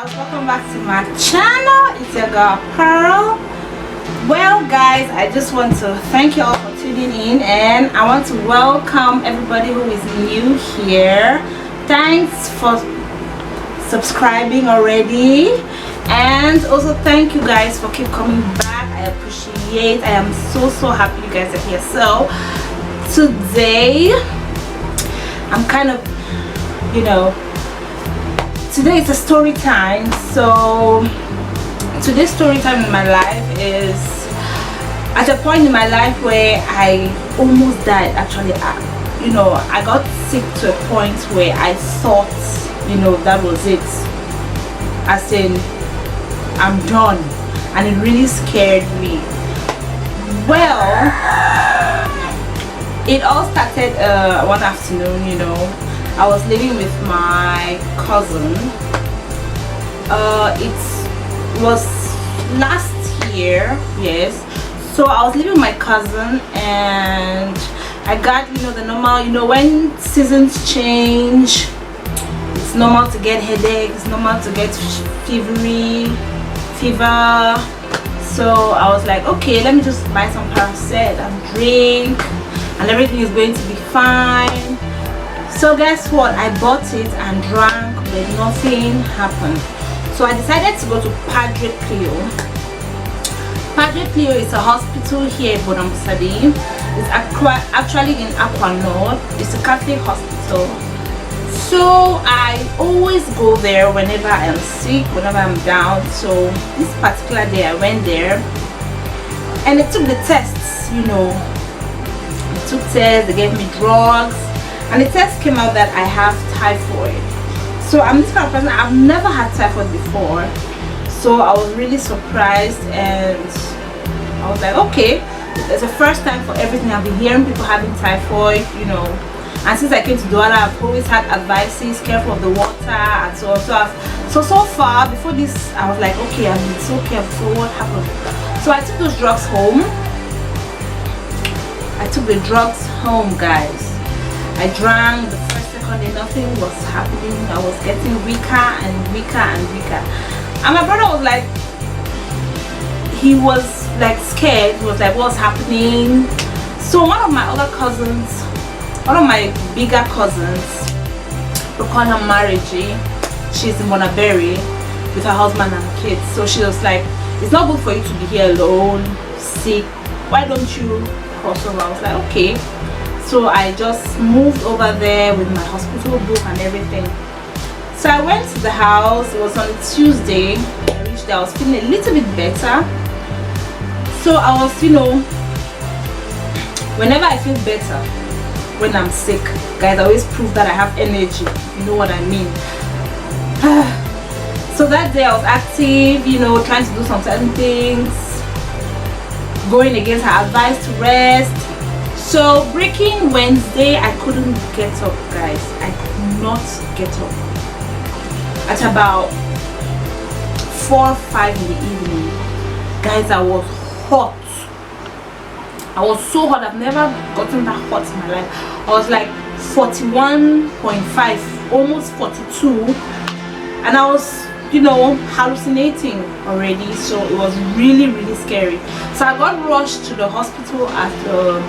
girls, welcome back to my channel. It's your girl Pearl. Well guys, I just want to thank you all for tuning in, and I want to welcome everybody who is new here. Thanks for subscribing already, and also thank you guys for keep coming back. I appreciate. I am so happy you guys are here. So today I'm kind of, today it's a story time. So today's story time in my life is at a point in my life where I almost died. Actually, I got sick to a point where I thought, that was it, as in I'm done, and it really scared me. Well, it all started one afternoon. I was living with my cousin. It was last year, yes. So I was living with my cousin, and I got the normal, when seasons change, it's normal to get headaches, it's normal to get fever. So I was like, okay, let me just buy some Paracet and drink, and everything is going to be fine. So guess what, I bought it and drank, but nothing happened. So I decided to go to Padre Pio. Padre Pio is a hospital here in Bonamsadi. It's actually in Aqua North. It's a Catholic hospital. So I always go there whenever I am sick, whenever I'm down. So this particular day I went there, and they took the tests. They took tests, they gave me drugs, and the test came out that I have typhoid. So I'm this kind of person, I've never had typhoid before. So I was really surprised, and I was like, okay, it's the first time for everything. I've been hearing people having typhoid, and since I came to Douala, I've always had advices, careful of the water and so on. So far before this, I was like, okay, I've been so careful. So what happened? So I took those drugs home. I took the drugs home, guys. I drank the first, second day, nothing was happening. I was getting weaker and weaker and weaker. And my brother was like, he was like scared. He was like, what's happening? So one of my other cousins, one of my bigger cousins, we call her Mariji. She's in Monaberry with her husband and kids. So she was like, it's not good for you to be here alone, sick. Why don't you cross over? I was like, okay. So I just moved over there with my hospital book and everything. So I went to the house. It was on a Tuesday. I reached there. I was feeling a little bit better. So I was, whenever I feel better, when I'm sick, guys, I always prove that I have energy. You know what I mean? So that day I was active, trying to do some certain things, going against her advice to rest. So breaking Wednesday, I couldn't get up, guys. I could not get up. At about 4 or 5 in the evening, guys, I was hot. I was so hot. I've never gotten that hot in my life. I was like 41.5, almost 42, and I was hallucinating already. So it was really scary. So I got rushed to the hospital at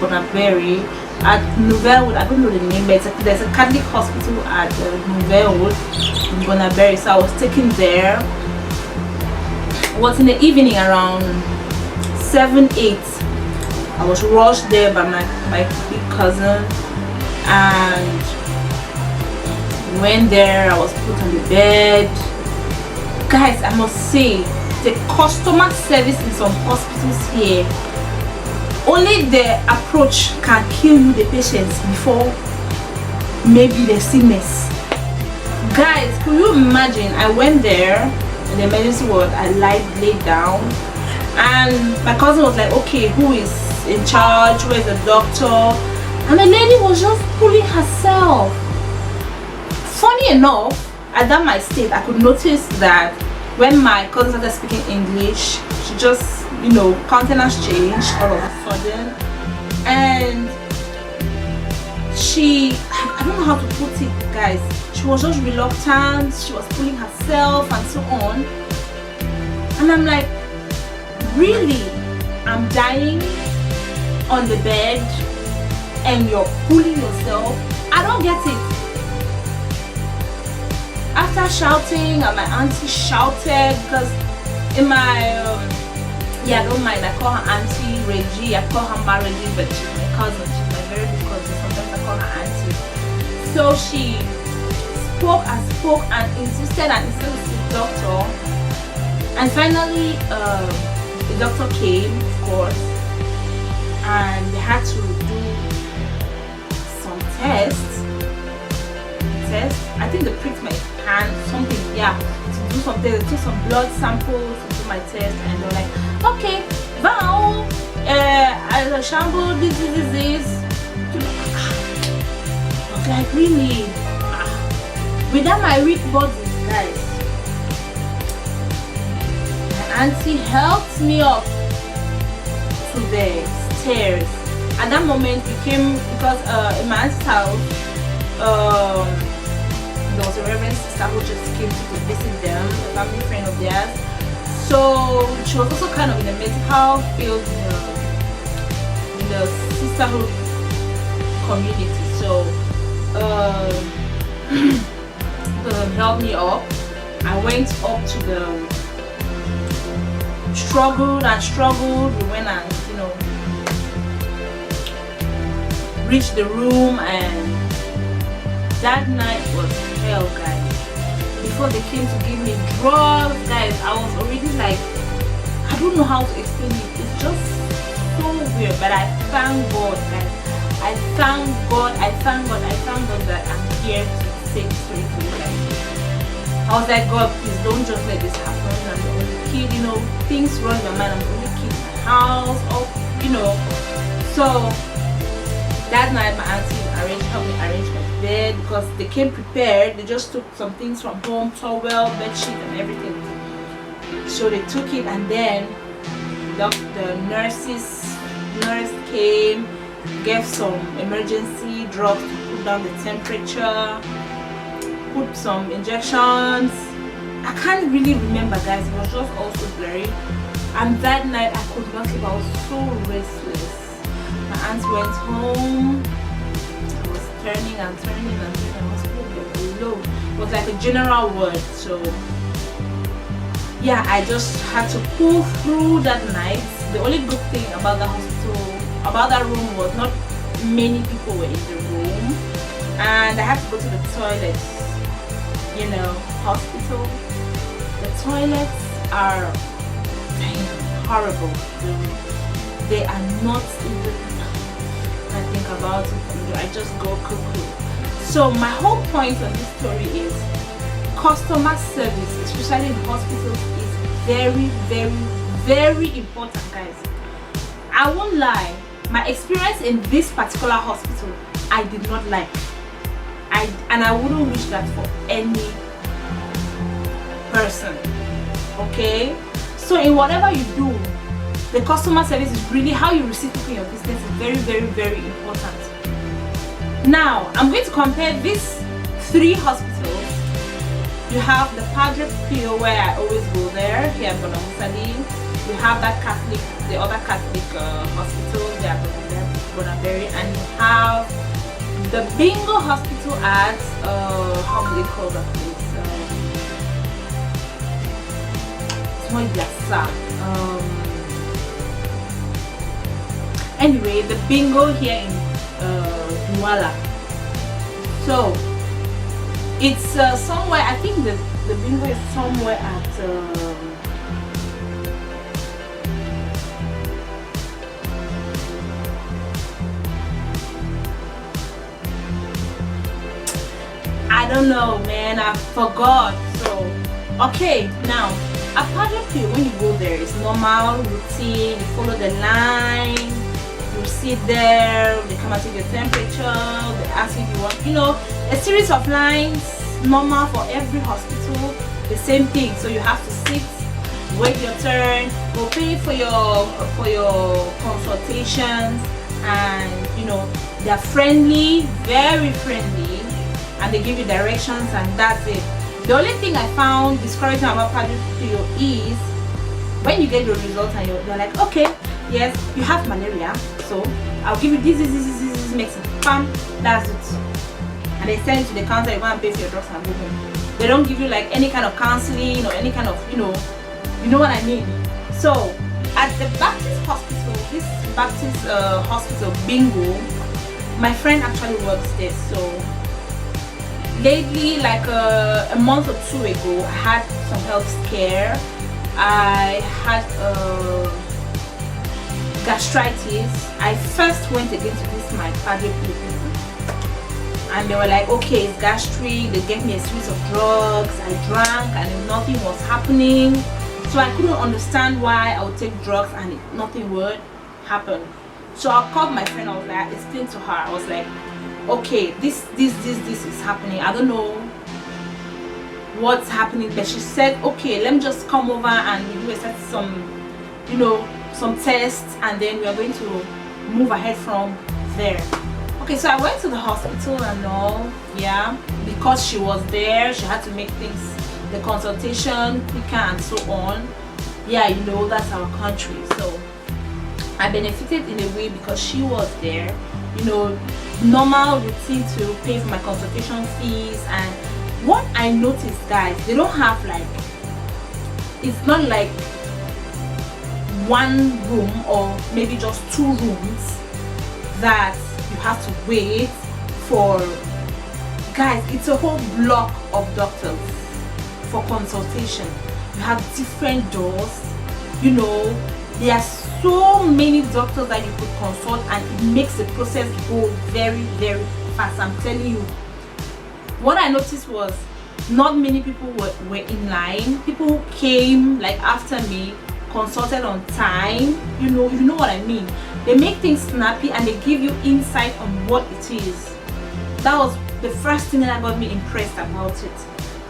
Bonaberry, at Nouvelle. I don't know the name, but there's a Catholic hospital at Nouvelle in Bonaberry. So I was taken there. It was in the evening around 7-8. I was rushed there by my big cousin, and went there. I was put on the bed. Guys, I must say, the customer service in some hospitals here, only the approach can kill you, the patients, before maybe the sickness. Guys, could you imagine? I went there in the emergency ward. I laid down, and my cousin was like, okay, who is in charge? Where's the doctor? And the lady was just pulling herself. Funny enough, at that my state, I could notice that when my cousin started speaking English, she just, countenance changed all of a sudden, and I don't know how to put it, guys. She was just reluctant. She was pulling herself and so on. And I'm like, really? I'm dying on the bed and you're pulling yourself? I don't get it. After shouting, and my auntie shouted, because in my yeah, I don't mind, I call her Auntie Reggie, I call her Ma Reggie, but she's my cousin, she's my very good cousin, sometimes I call her Auntie. So she spoke and insisted to see the doctor, and finally the doctor came, of course, and they had to do some tests. I think they pricked my hand, something, yeah, to do something. They took some blood samples to do my test, and they're like, okay, Val, I shamble this. I was like, really? Without my weak body, guys. My auntie helped me up to the stairs. At that moment, we came because in my auntie's house, there was a reverend sister who just came to visit them, a family friend of theirs. So she was also kind of in the medical field, in the sisterhood community. So helped me up. I went up to the struggled. We went and reached the room, and that night was hell, guys. Before they came to give me drugs, guys, I was already like, I don't know how to explain it. It's just so weird, but I thank God, guys. I thank God that I'm here to say this story to you guys. I was like, God, please don't just let this happen. I'm the only kid, things run in my mind. I'm the only kid in my house, So that night, my auntie helped me arrange my bed, because they came prepared. They just took some things from home, towel, bed sheet, and everything. So they took it, and then the nurse came, gave some emergency drugs to put down the temperature, put some injections. I can't really remember, guys. It was just also blurry. And that night I could not sleep. I was so restless. My aunt went home. I was turning and I was low. It was like a general word. So yeah, I just had to pull through that night. The only good thing about the hospital, about that room, was not many people were in the room, and I had to go to the toilet. Hospital, the toilets are horrible. They are not even, I think about it, I just go cuckoo. So my whole point on this story is customer service, especially in hospitals, is very, very, very important, guys. I won't lie, my experience in this particular hospital, I did not like. And I wouldn't wish that for any person. Okay? So in whatever you do, the customer service is really how you receive people in your business is very, very, very important. Now, I'm going to compare these three hospitals. You have the Padre Pio, where I always go there, here in Bonamusali. You have that Catholic, the other Catholic hospital, they are Bonaberry, and you have the Bingo Hospital at, how do they call that place? Anyway, the Bingo here in Douala. So it's somewhere, I think the Bingo is somewhere at I don't know, man, I forgot. So okay, now at Padre Pio, when you go there, it's normal, routine, you follow the line, you sit there, they come and take your temperature, they ask you if you want, a series of lines, normal for every hospital, the same thing. So you have to sit, wait your turn, go pay for your consultations, and They're friendly, very friendly, and they give you directions, and that's it. The only thing I found discouraging about Padre Pio is when you get your results and they're like, okay, yes, you have malaria, so I'll give you this medicine. Bam, that's it. And they send you to the counter, you go and pay for your drugs and go home. They don't give you like any kind of counseling or any kind of, you know what I mean. So at the Baptist hospital, this Baptist hospital, Bingo, my friend actually works there. So lately, like a month or two ago, I had some health scare. I had gastritis. I first went again to this my Padre Pio, and they were like, okay, it's gastric. They gave me a series of drugs. I drank and nothing was happening. So I couldn't understand why I would take drugs and nothing would happen. So I called my friend. I was like, I explained to her. I was like, okay, this is happening. I don't know what's happening, but she said, okay, let me just come over and we do some tests, and then we are going to move ahead from there. Okay, so I went to the hospital and all, yeah, because she was there. She had to make the consultation quicker and so on. Yeah, that's our country. So I benefited in a way because she was there. Normal routine to pay for my consultation fees. And what I noticed, guys, they don't have it's not like one room or maybe just two rooms that you have to wait for. Guys, it's a whole block of doctors for consultation. You have different doors. There are so many doctors that you could consult, and it makes the process go very, very fast. I'm telling you. What I noticed was not many people were in line. People who came like after me consulted on time. You know what I mean. They make things snappy and they give you insight on what it is. That was the first thing that got me impressed about it.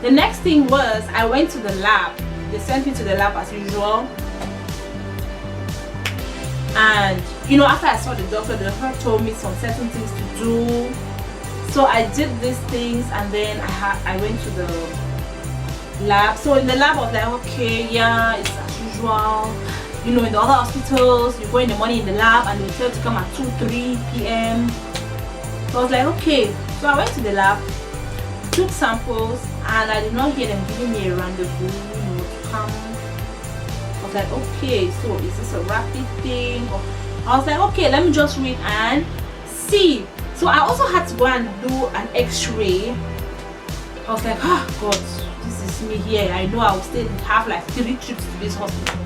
The next thing was I went to the lab. They sent me to the lab as usual. And after I saw the doctor told me some certain things to do. So I did these things, and then I went to the lab. So in the lab I was like, okay, yeah, it's as usual. In the other hospitals, you go in the morning in the lab and they tell you to come at 2-3 p.m. So I was like, okay. So I went to the lab, took samples, and I did not hear them giving me a rendezvous, to come. I was like, okay, so is this a rapid thing? Or I was like, okay, let me just read and see. So I also had to go and do an x-ray. I was like, oh God, this is me here. I know I will still have like 3 trips to this hospital.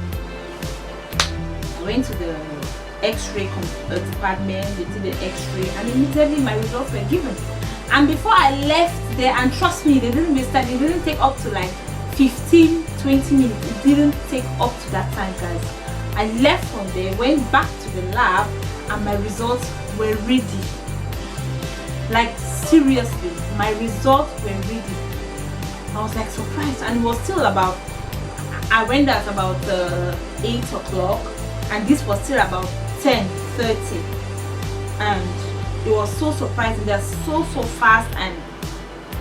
I went to the x-ray department. They did the x-ray, and immediately my results were given. And before I left there, and trust me, they didn't take up to like 15-20 minutes. It didn't take up to that time, guys. I left from there, went back to the lab, and my results were ready. Like seriously, my results were ready. I was like surprised, and it was still about, I went there at about 8 o'clock, and this was still about 10:30, and it was so surprising. They're so fast, and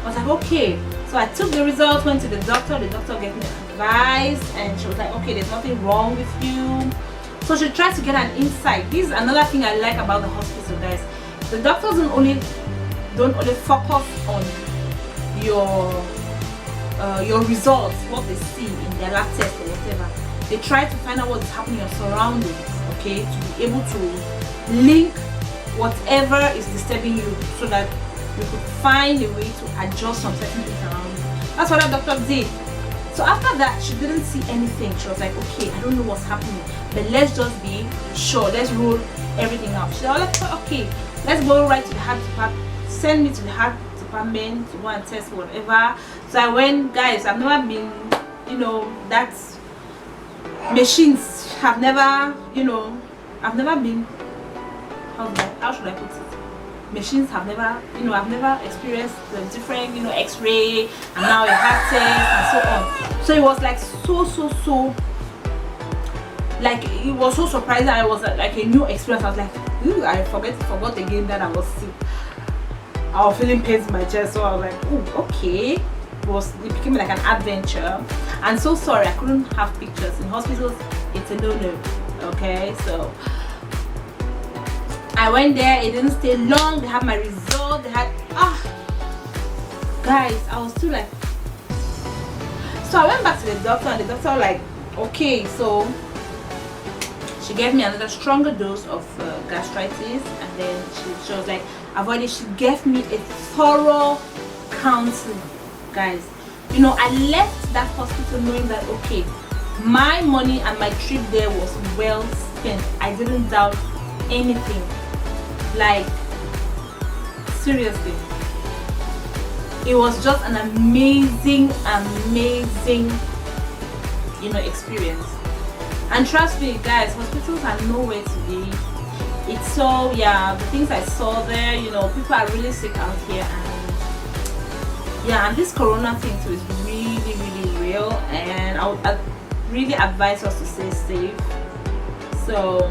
I was like, okay. So I took the results, went to the doctor gave me advice, and she was like, okay, there's nothing wrong with you. So she tried to get an insight. This is another thing I like about the hospital, guys. The doctors don't only focus on your results, what they see in their lab test or whatever. They try to find out what's happening in your surroundings, okay, to be able to link whatever is disturbing you, so that you could find a way to adjust some certain things around you. That's what that doctor did. So after that, she didn't see anything. She was like, okay, I don't know what's happening, but let's just be sure. Let's rule everything out. She was like, okay, let's go right to the heart department. Send me to the heart department to go and test whatever. So I went, guys. I've never been, that's machines have never, I've never been, how should I put it? Machines have never, I've never experienced the different, x-ray, and now a heart test and so on. So it was like so, like, it was so surprising. I was like a new experience. I was like, I forgot again that I was sick. I was feeling pains in my chest, so I was like, oh, okay. It became like an adventure. And so sorry I couldn't have pictures. In hospitals, it's a no-no. Okay, so I went there. It didn't stay long. They had my result. They had guys, I was still like. So I went back to the doctor, and the doctor was like, okay, so she gave me another stronger dose of gastritis, and then she was like, avoid it. She gave me a thorough counseling, guys. You know, I left that hospital knowing that, okay, my money and my trip there was well spent. I didn't doubt anything. Like, seriously, it was just an amazing, you know, experience. And trust me, guys, hospitals are nowhere to be. It's so, yeah, the things I saw there, you know, people are really sick out here, and yeah, and this corona thing too is really real, and I would really advise us to stay safe. So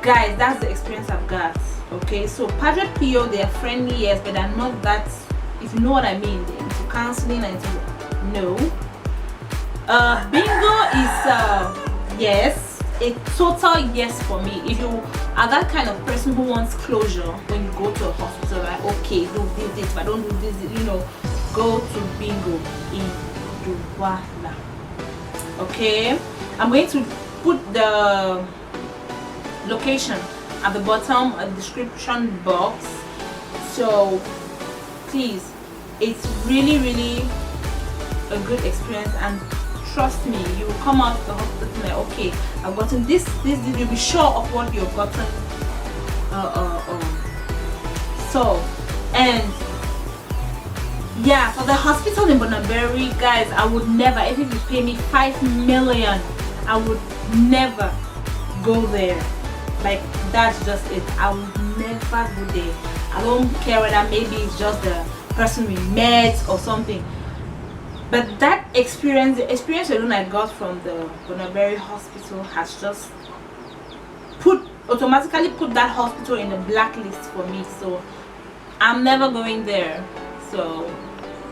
guys, that's the experience I've got. Okay, so Padre Pio, they are friendly, yes, but they're not that, if you know what I mean. They're into counseling and into, no. Bingo is yes, a total yes for me. If you are that kind of person who wants closure when you go to a hospital, like, okay, do this, but don't do this, you know, go to Bingo in Douala. Okay, I'm going to put the location at the bottom of the description box, so please, it's really a good experience, and trust me, you will come out of the hospital like, okay, I've gotten this, you'll be sure of what you've gotten. So, and yeah, for the hospital in Bonaberi, guys, I would never, even if you pay me 5 million, I would never go there. Like, that's just it. I would never go there. I don't care whether maybe it's just the person we met or something. But that experience, the experience alone I got from the Bonaberi hospital has just automatically put that hospital in a blacklist for me. So I'm never going there. So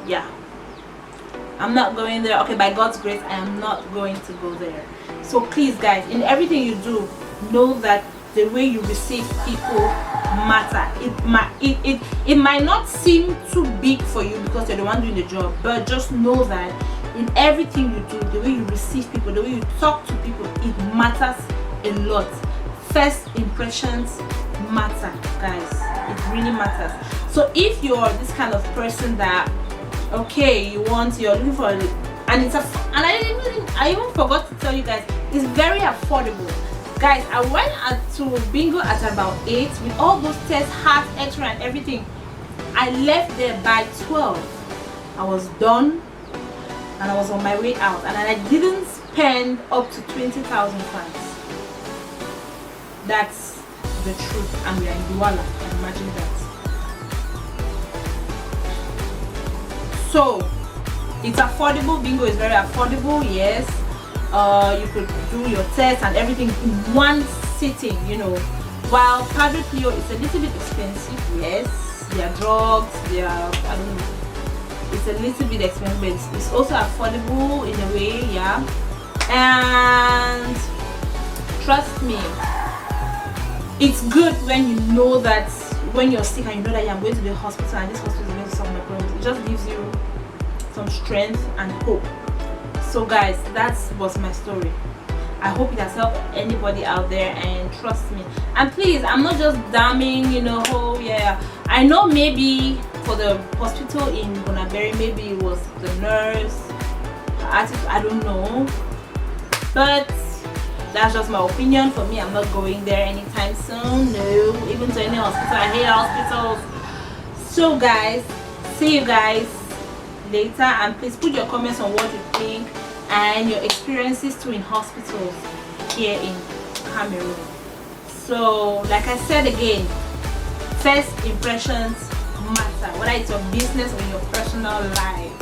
yeah, I'm not going there. Okay, by God's grace, I am not going to go there. So please, guys, in everything you do, know that the way you receive people matter. It might not seem too big for you because you're the one doing the job, but just know that in everything you do, the way you receive people, the way you talk to people, it matters a lot. First impressions matter, guys. It really matters. So if you're this kind of person that, okay, you're looking for, and it's I even forgot to tell you guys, it's very affordable. Guys, I went to Bingo at about 8 with all those tests, heart, x-ray and everything. I left there by 12. I was done and I was on my way out, and I didn't spend up to 20,000 francs. That's the truth, and we are in Douala. Imagine that. So it's affordable. Bingo is very affordable, yes. You could do your test and everything in one sitting, you know, while Padre Pio is a little bit expensive, yes. Their drugs, I don't know, it's a little bit expensive, but it's also affordable in a way, yeah. And trust me, it's good when you know that when you're sick and you know that I'm going to the hospital and this hospital is going to solve my problems. It just gives you some strength and hope. So guys, that was my story. I hope it has helped anybody out there, and trust me. And please, I'm not just damning, you know, oh yeah, I know maybe for the hospital in Bonaberi, maybe it was the nurse, I don't know, but that's just my opinion. For me, I'm not going there anytime soon. No, even to any hospital. I hate hospitals. So guys, see you guys later, and please put your comments on what you think and your experiences too in hospitals here in Cameroon. So like I said again, first impressions matter, whether it's your business or your personal life.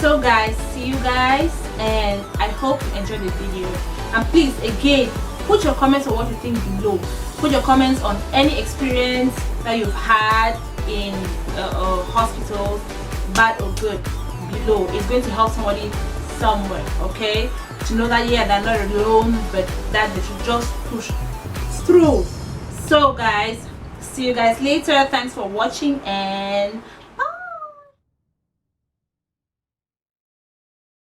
So guys, see you guys, and I hope you enjoyed the video. And please, again, Put your comments on what you think below. Put your comments on any experience that you've had in hospitals, bad or good, below. It's going to help somebody somewhere, okay, to know that yeah, they're not alone, but that they should just push through. So guys, see you guys later. Thanks for watching, and